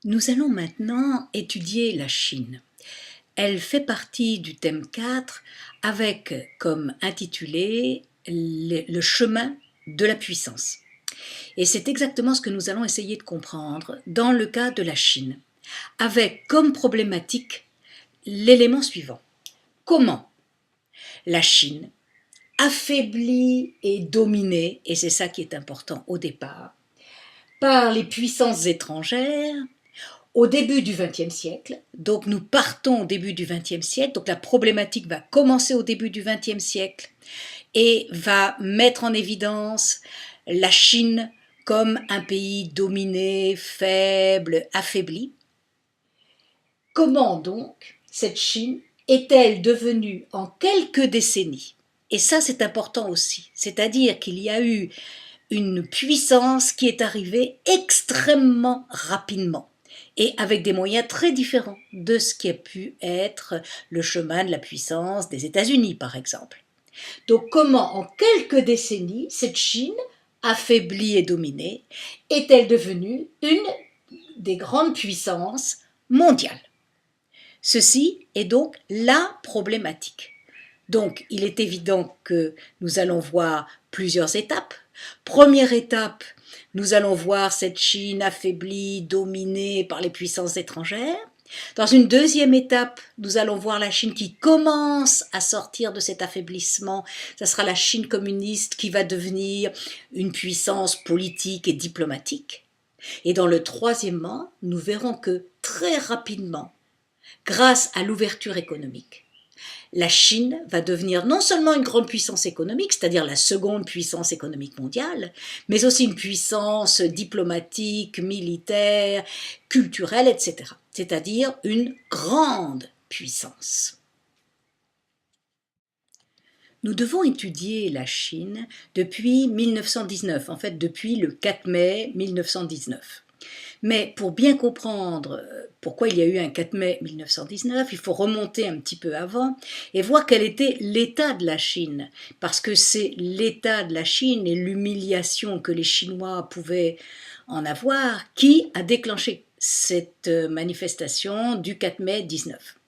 Nous allons maintenant étudier la Chine. Elle fait partie du thème 4 avec comme intitulé le chemin de la puissance. Et c'est exactement ce que nous allons essayer de comprendre dans le cas de la Chine, avec comme problématique l'élément suivant. Comment la Chine, affaiblie et dominée, et c'est ça qui est important au départ, par les puissances étrangères, au début du XXe siècle, donc nous partons au début du XXe siècle, donc la problématique va commencer au début du XXe siècle et va mettre en évidence la Chine comme un pays dominé, faible, affaibli. Comment donc cette Chine est-elle devenue en quelques décennies, et ça c'est important aussi, c'est-à-dire qu'il y a eu une puissance qui est arrivée extrêmement rapidement et avec des moyens très différents de ce qui a pu être le chemin de la puissance des États-Unis, par exemple. Donc comment, en quelques décennies, cette Chine, affaiblie et dominée, est-elle devenue une des grandes puissances mondiales? Ceci est donc la problématique. Donc, il est évident que nous allons voir plusieurs étapes. Première étape, nous allons voir cette Chine affaiblie, dominée par les puissances étrangères. Dans une deuxième étape, nous allons voir la Chine qui commence à sortir de cet affaiblissement. Ce sera la Chine communiste qui va devenir une puissance politique et diplomatique. Et dans le troisièmement, nous verrons que très rapidement, grâce à l'ouverture économique, la Chine va devenir non seulement une grande puissance économique, c'est-à-dire la seconde puissance économique mondiale, mais aussi une puissance diplomatique, militaire, culturelle, etc. C'est-à-dire une grande puissance. Nous devons étudier la Chine depuis 1919, en fait depuis le 4 mai 1919. Mais pour bien comprendre pourquoi il y a eu un 4 mai 1919, il faut remonter un petit peu avant et voir quel était l'état de la Chine. Parce que c'est l'état de la Chine et l'humiliation que les Chinois pouvaient en avoir qui a déclenché cette manifestation du 4 mai 19.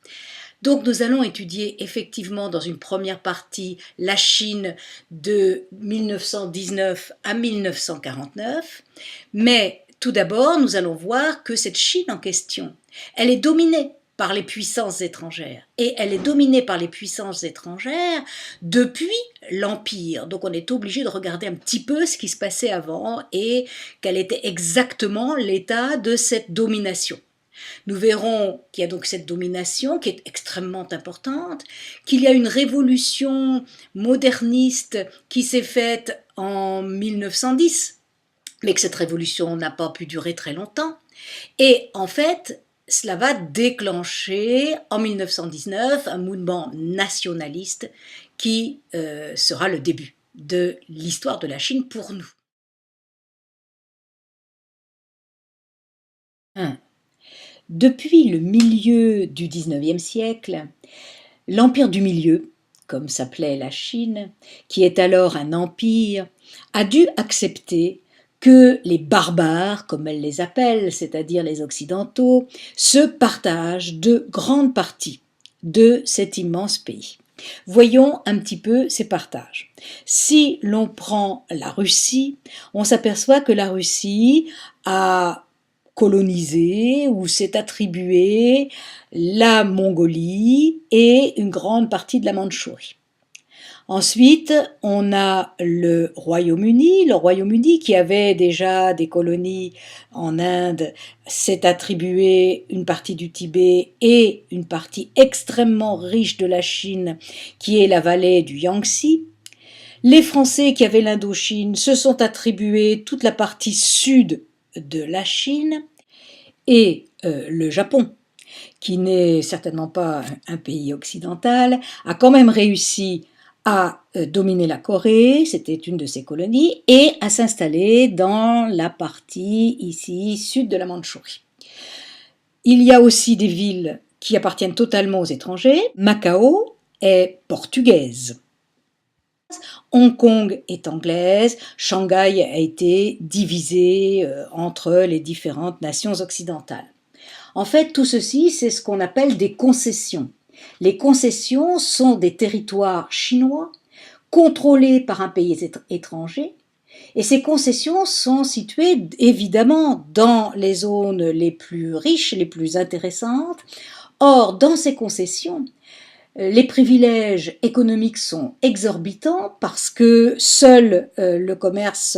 Donc nous allons étudier effectivement dans une première partie la Chine de 1919 à 1949, mais tout d'abord, nous allons voir que cette Chine en question, elle est dominée par les puissances étrangères. Et elle est dominée par les puissances étrangères depuis l'Empire. Donc on est obligé de regarder un petit peu ce qui se passait avant et quel était exactement l'état de cette domination. Nous verrons qu'il y a donc cette domination qui est extrêmement importante, qu'il y a une révolution moderniste qui s'est faite en 1910, mais que cette révolution n'a pas pu durer très longtemps. Et en fait, cela va déclencher en 1919 un mouvement nationaliste qui sera le début de l'histoire de la Chine pour nous. 1. Depuis le milieu du XIXe siècle, l'Empire du Milieu, comme s'appelait la Chine, qui est alors un empire, a dû accepter que les barbares, comme elle les appelle, c'est-à-dire les Occidentaux, se partagent de grandes parties de cet immense pays. Voyons un petit peu ces partages. Si l'on prend la Russie, on s'aperçoit que la Russie a colonisé ou s'est attribué la Mongolie et une grande partie de la Mandchourie. Ensuite, on a le Royaume-Uni qui avait déjà des colonies en Inde, s'est attribué une partie du Tibet et une partie extrêmement riche de la Chine, qui est la vallée du Yangtze. Les Français qui avaient l'Indochine se sont attribués toute la partie sud de la Chine et le Japon, qui n'est certainement pas un pays occidental, a quand même réussi à dominer la Corée, c'était une de ses colonies, et à s'installer dans la partie ici sud de la Mandchourie. Il y a aussi des villes qui appartiennent totalement aux étrangers. Macao est portugaise. Hong Kong est anglaise, Shanghai a été divisée entre les différentes nations occidentales. En fait, tout ceci, c'est ce qu'on appelle des concessions. Les concessions sont des territoires chinois contrôlés par un pays étranger, et ces concessions sont situées évidemment dans les zones les plus riches, les plus intéressantes. Or, dans ces concessions, les privilèges économiques sont exorbitants parce que seul le commerce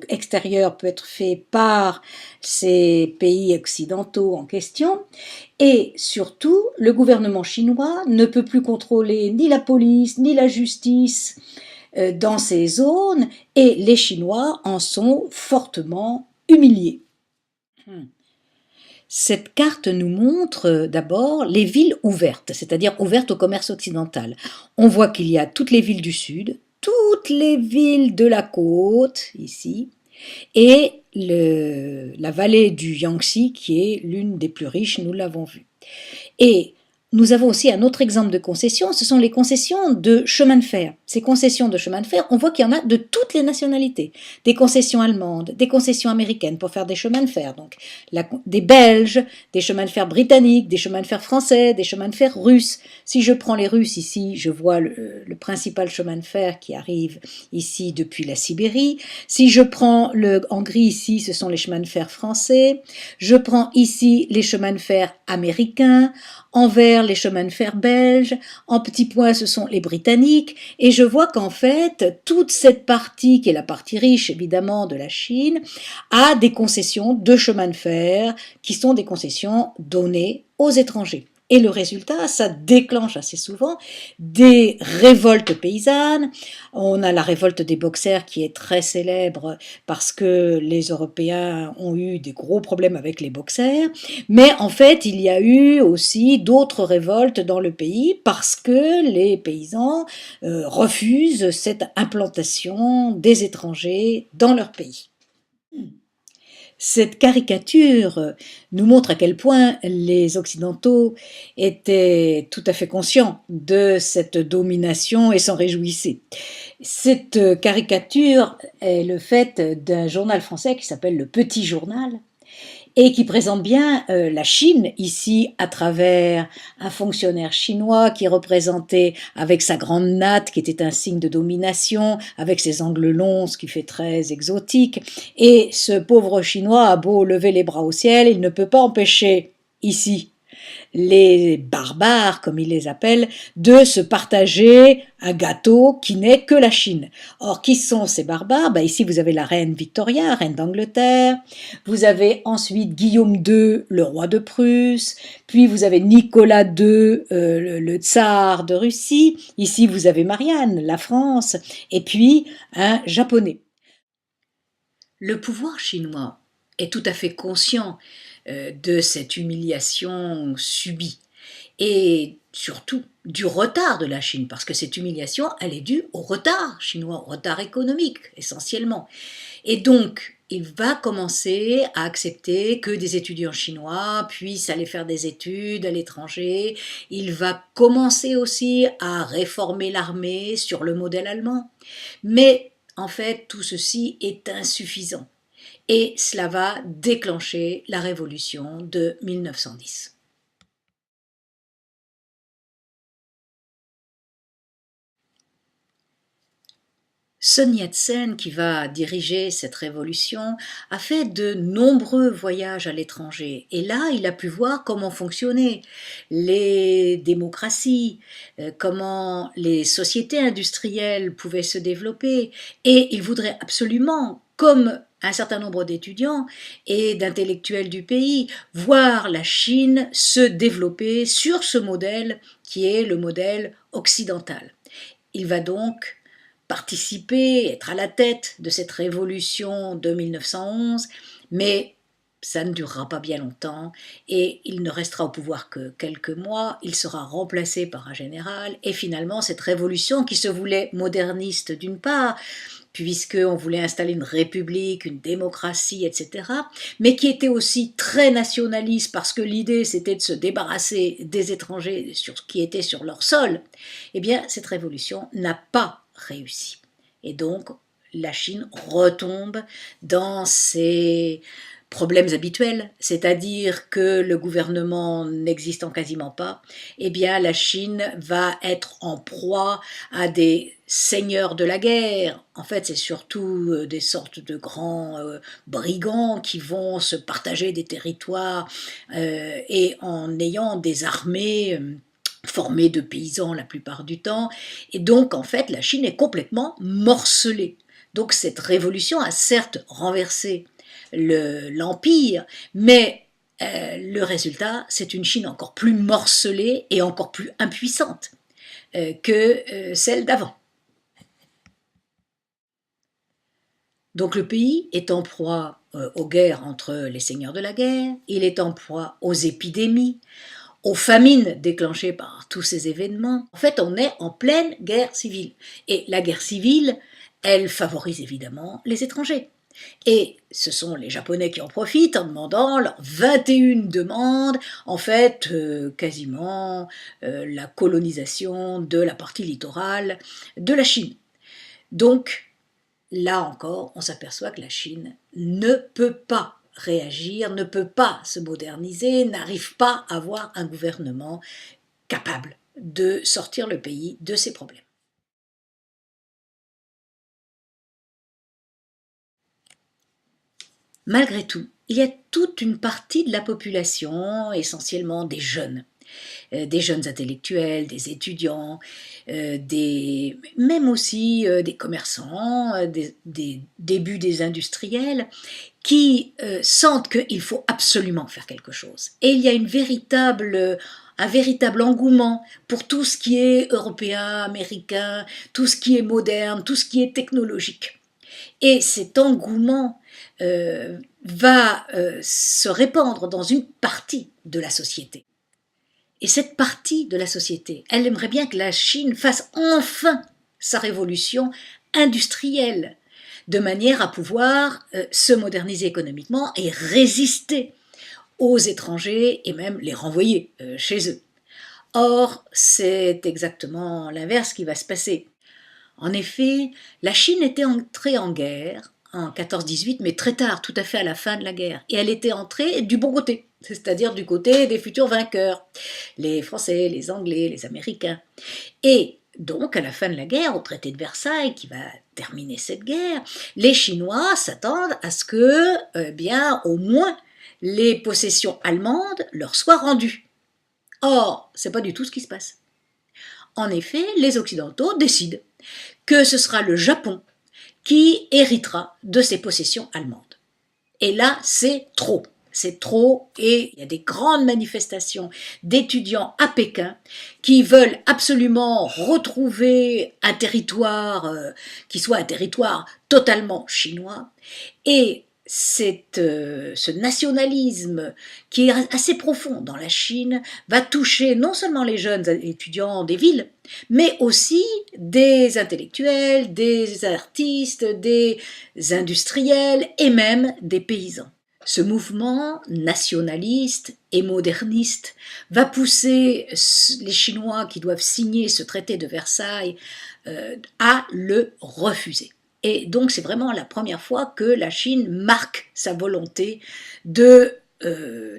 extérieur peut être fait par ces pays occidentaux en question, et surtout le gouvernement chinois ne peut plus contrôler ni la police ni la justice dans ces zones, et les Chinois en sont fortement humiliés. Cette carte nous montre d'abord les villes ouvertes, c'est-à-dire ouvertes au commerce occidental. On voit qu'il y a toutes les villes du sud, toutes les villes de la côte, ici, et la vallée du Yangtze, qui est l'une des plus riches, nous l'avons vu. Et nous avons aussi un autre exemple de concession, ce sont les concessions de chemin de fer. Ces concessions de chemin de fer, on voit qu'il y en a de toutes les nationalités. Des concessions allemandes, des concessions américaines pour faire des chemins de fer, donc des Belges, des chemins de fer britanniques, des chemins de fer français, des chemins de fer russes. Si je prends les Russes ici, je vois le principal chemin de fer qui arrive ici depuis la Sibérie. Si je prends en gris ici, ce sont les chemins de fer français. Je prends ici les chemins de fer américains. En vert, les chemins de fer belges, en petits points, ce sont les britanniques, et je vois qu'en fait, toute cette partie, qui est la partie riche évidemment de la Chine, a des concessions de chemins de fer qui sont des concessions données aux étrangers. Et le résultat, ça déclenche assez souvent des révoltes paysannes. On a la révolte des Boxers qui est très célèbre parce que les Européens ont eu des gros problèmes avec les Boxers. Mais en fait, il y a eu aussi d'autres révoltes dans le pays parce que les paysans refusent cette implantation des étrangers dans leur pays. Cette caricature nous montre à quel point les Occidentaux étaient tout à fait conscients de cette domination et s'en réjouissaient. Cette caricature est le fait d'un journal français qui s'appelle Le Petit Journal, et qui présente bien la Chine ici à travers un fonctionnaire chinois qui est représenté avec sa grande natte qui était un signe de domination, avec ses angles longs, ce qui fait très exotique, et ce pauvre chinois a beau lever les bras au ciel, il ne peut pas empêcher ici les barbares, comme il les appelle, de se partager un gâteau qui n'est que la Chine. Or, qui sont ces barbares? Ici, vous avez la reine Victoria, reine d'Angleterre, vous avez ensuite Guillaume II, le roi de Prusse, puis vous avez Nicolas II, le tsar de Russie, ici vous avez Marianne, la France, et puis un japonais. Le pouvoir chinois est tout à fait conscient de cette humiliation subie et surtout du retard de la Chine, parce que cette humiliation, elle est due au retard chinois, au retard économique essentiellement. Et donc, il va commencer à accepter que des étudiants chinois puissent aller faire des études à l'étranger. Il va commencer aussi à réformer l'armée sur le modèle allemand. Mais en fait, tout ceci est insuffisant. Et cela va déclencher la révolution de 1910. Sun Yat-sen, qui va diriger cette révolution, a fait de nombreux voyages à l'étranger. Et là, il a pu voir comment fonctionnaient les démocraties, comment les sociétés industrielles pouvaient se développer. Et il voudrait absolument, comme un certain nombre d'étudiants et d'intellectuels du pays, voir la Chine se développer sur ce modèle qui est le modèle occidental. Il va donc participer, être à la tête de cette révolution de 1911, mais ça ne durera pas bien longtemps et il ne restera au pouvoir que quelques mois, il sera remplacé par un général et finalement cette révolution qui se voulait moderniste d'une part, puisqu'on voulait installer une république, une démocratie, etc., mais qui était aussi très nationaliste parce que l'idée c'était de se débarrasser des étrangers qui étaient sur leur sol, eh bien cette révolution n'a pas réussi. Et donc la Chine retombe dans ses problèmes habituels, c'est-à-dire que le gouvernement n'existant quasiment pas, eh bien la Chine va être en proie à des seigneurs de la guerre. En fait, c'est surtout des sortes de grands brigands qui vont se partager des territoires et en ayant des armées formées de paysans la plupart du temps. Et donc, en fait, la Chine est complètement morcelée. Donc, cette révolution a certes renversé l'empire, mais le résultat, c'est une Chine encore plus morcelée et encore plus impuissante que celle d'avant. Donc le pays est en proie aux guerres entre les seigneurs de la guerre, il est en proie aux épidémies, aux famines déclenchées par tous ces événements. En fait, on est en pleine guerre civile. Et la guerre civile, elle favorise évidemment les étrangers. Et ce sont les Japonais qui en profitent en demandant leurs 21 demandes, en fait quasiment la colonisation de la partie littorale de la Chine. Donc, là encore, on s'aperçoit que la Chine ne peut pas réagir, ne peut pas se moderniser, n'arrive pas à avoir un gouvernement capable de sortir le pays de ses problèmes. Malgré tout, il y a toute une partie de la population, essentiellement des jeunes intellectuels, des étudiants, même aussi des commerçants, des débuts des industriels, qui sentent qu'il faut absolument faire quelque chose. Et il y a un véritable engouement pour tout ce qui est européen, américain, tout ce qui est moderne, tout ce qui est technologique. Et cet engouement va se répandre dans une partie de la société. Et cette partie de la société, elle aimerait bien que la Chine fasse enfin sa révolution industrielle, de manière à pouvoir se moderniser économiquement et résister aux étrangers et même les renvoyer chez eux. Or, c'est exactement l'inverse qui va se passer. En effet, la Chine était entrée en guerre en 14-18, mais très tard, tout à fait à la fin de la guerre. Et elle était entrée du bon côté, c'est-à-dire du côté des futurs vainqueurs, les Français, les Anglais, les Américains. Et donc, à la fin de la guerre, au traité de Versailles, qui va terminer cette guerre, les Chinois s'attendent à ce que, bien, au moins, les possessions allemandes leur soient rendues. Or, c'est pas du tout ce qui se passe. En effet, les Occidentaux décident que ce sera le Japon qui héritera de ses possessions allemandes. Et là, c'est trop. C'est trop et il y a des grandes manifestations d'étudiants à Pékin qui veulent absolument retrouver un territoire qui soit un territoire totalement chinois. Et ce nationalisme qui est assez profond dans la Chine va toucher non seulement les jeunes étudiants des villes, mais aussi des intellectuels, des artistes, des industriels et même des paysans. Ce mouvement nationaliste et moderniste va pousser les Chinois qui doivent signer ce traité de Versailles à le refuser. Et donc c'est vraiment la première fois que la Chine marque sa volonté de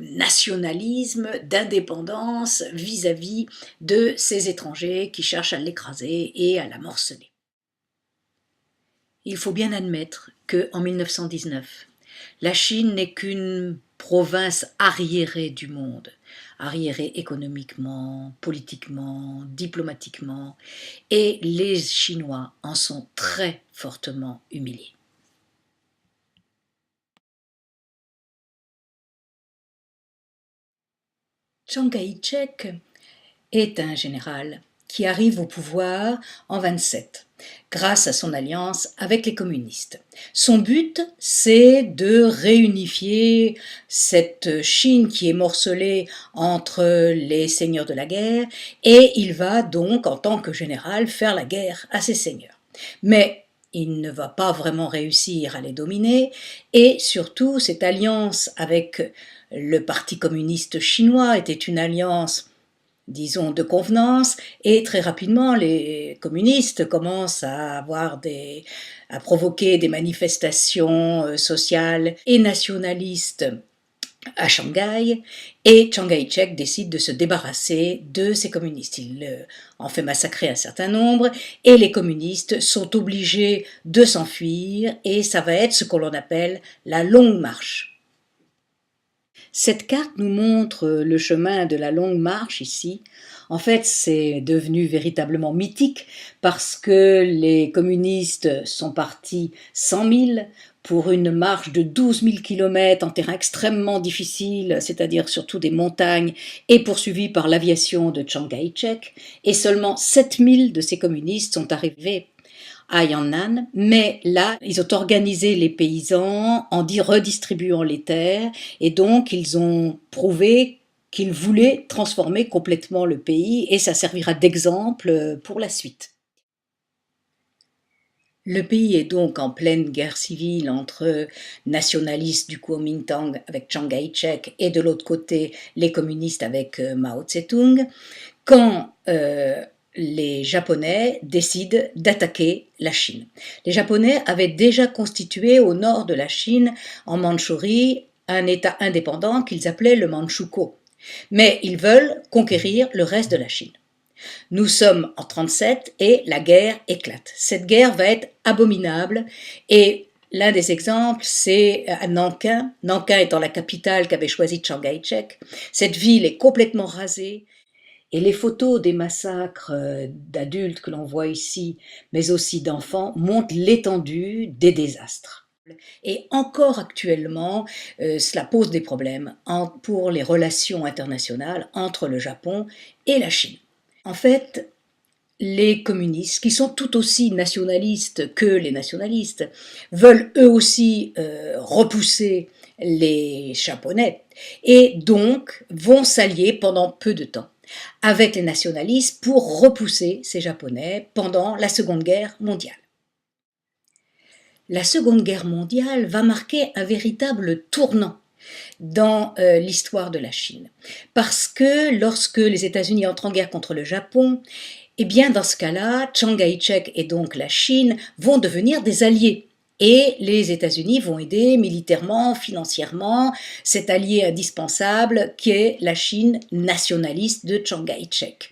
nationalisme, d'indépendance vis-à-vis de ces étrangers qui cherchent à l'écraser et à la morceler. Il faut bien admettre qu'en 1919, la Chine n'est qu'une province arriérée du monde, arriérée économiquement, politiquement, diplomatiquement, et les Chinois en sont très fortement humiliés. Chiang Kai-shek est un général qui arrive au pouvoir en 27, grâce à son alliance avec les communistes. Son but, c'est de réunifier cette Chine qui est morcelée entre les seigneurs de la guerre, et il va donc, en tant que général, faire la guerre à ces seigneurs. Mais il ne va pas vraiment réussir à les dominer, et surtout, cette alliance avec le Parti communiste chinois était une alliance disons, de convenance, et très rapidement, les communistes commencent à provoquer des manifestations sociales et nationalistes à Shanghai, et Chiang Kai-shek décide de se débarrasser de ces communistes. Il en fait massacrer un certain nombre, et les communistes sont obligés de s'enfuir, et ça va être ce que l'on appelle la Longue Marche. Cette carte nous montre le chemin de la Longue Marche ici. En fait, c'est devenu véritablement mythique parce que les communistes sont partis 100 000 pour une marche de 12 000 kilomètres en terrain extrêmement difficile, c'est-à-dire surtout des montagnes, et poursuivis par l'aviation de Chiang Kai-shek. Et seulement 7 000 de ces communistes sont arrivés à Yan'an, mais là, ils ont organisé les paysans en redistribuant les terres, et donc ils ont prouvé qu'ils voulaient transformer complètement le pays, et ça servira d'exemple pour la suite. Le pays est donc en pleine guerre civile entre nationalistes du Kuomintang avec Chiang Kai-shek et de l'autre côté les communistes avec Mao Tse-tung, quand les Japonais décident d'attaquer la Chine. Les Japonais avaient déjà constitué au nord de la Chine, en Mandchourie, un État indépendant qu'ils appelaient le Manchukuo. Mais ils veulent conquérir le reste de la Chine. Nous sommes en 1937 et la guerre éclate. Cette guerre va être abominable et l'un des exemples, c'est à Nankin. Nankin étant la capitale qu'avait choisie Chiang Kai-shek. Cette ville est complètement rasée. Et les photos des massacres d'adultes que l'on voit ici, mais aussi d'enfants, montrent l'étendue des désastres. Et encore actuellement, cela pose des problèmes pour les relations internationales entre le Japon et la Chine. En fait, les communistes, qui sont tout aussi nationalistes que les nationalistes, veulent eux aussi repousser les Japonais et donc vont s'allier pendant peu de temps avec les nationalistes pour repousser ces Japonais pendant la Seconde Guerre mondiale. La Seconde Guerre mondiale va marquer un véritable tournant dans l'histoire de la Chine. Parce que lorsque les États-Unis entrent en guerre contre le Japon, eh bien dans ce cas-là, Chiang Kai-shek et donc la Chine vont devenir des alliés. Et les États-Unis vont aider militairement, financièrement, cet allié indispensable qui est la Chine nationaliste de Chiang Kai-shek.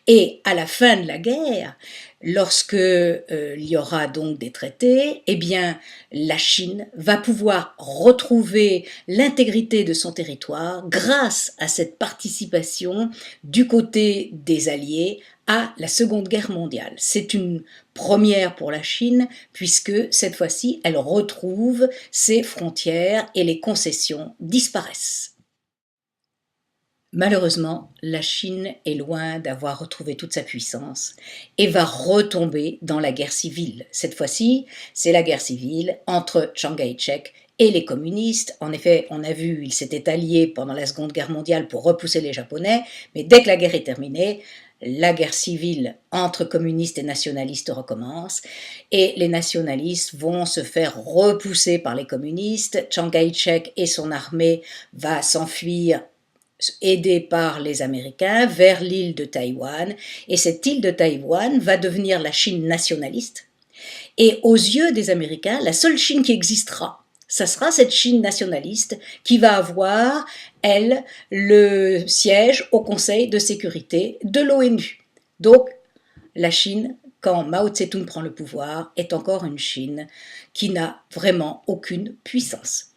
Et à la fin de la guerre, lorsque il y aura donc des traités, eh bien la Chine va pouvoir retrouver l'intégrité de son territoire grâce à cette participation du côté des Alliés à la Seconde Guerre mondiale. C'est une première pour la Chine puisque cette fois-ci, elle retrouve ses frontières et les concessions disparaissent. Malheureusement, la Chine est loin d'avoir retrouvé toute sa puissance et va retomber dans la guerre civile. Cette fois-ci, c'est la guerre civile entre Chiang Kai-shek et les communistes. En effet, on a vu, ils s'étaient alliés pendant la Seconde Guerre mondiale pour repousser les Japonais, mais dès que la guerre est terminée, la guerre civile entre communistes et nationalistes recommence et les nationalistes vont se faire repousser par les communistes. Chiang Kai-shek et son armée va s'enfuir aidé par les Américains vers l'île de Taïwan, et cette île de Taïwan va devenir la Chine nationaliste, et aux yeux des Américains, la seule Chine qui existera, ça sera cette Chine nationaliste qui va avoir, elle, le siège au Conseil de sécurité de l'ONU. Donc, la Chine, quand Mao Tse-tung prend le pouvoir, est encore une Chine qui n'a vraiment aucune puissance.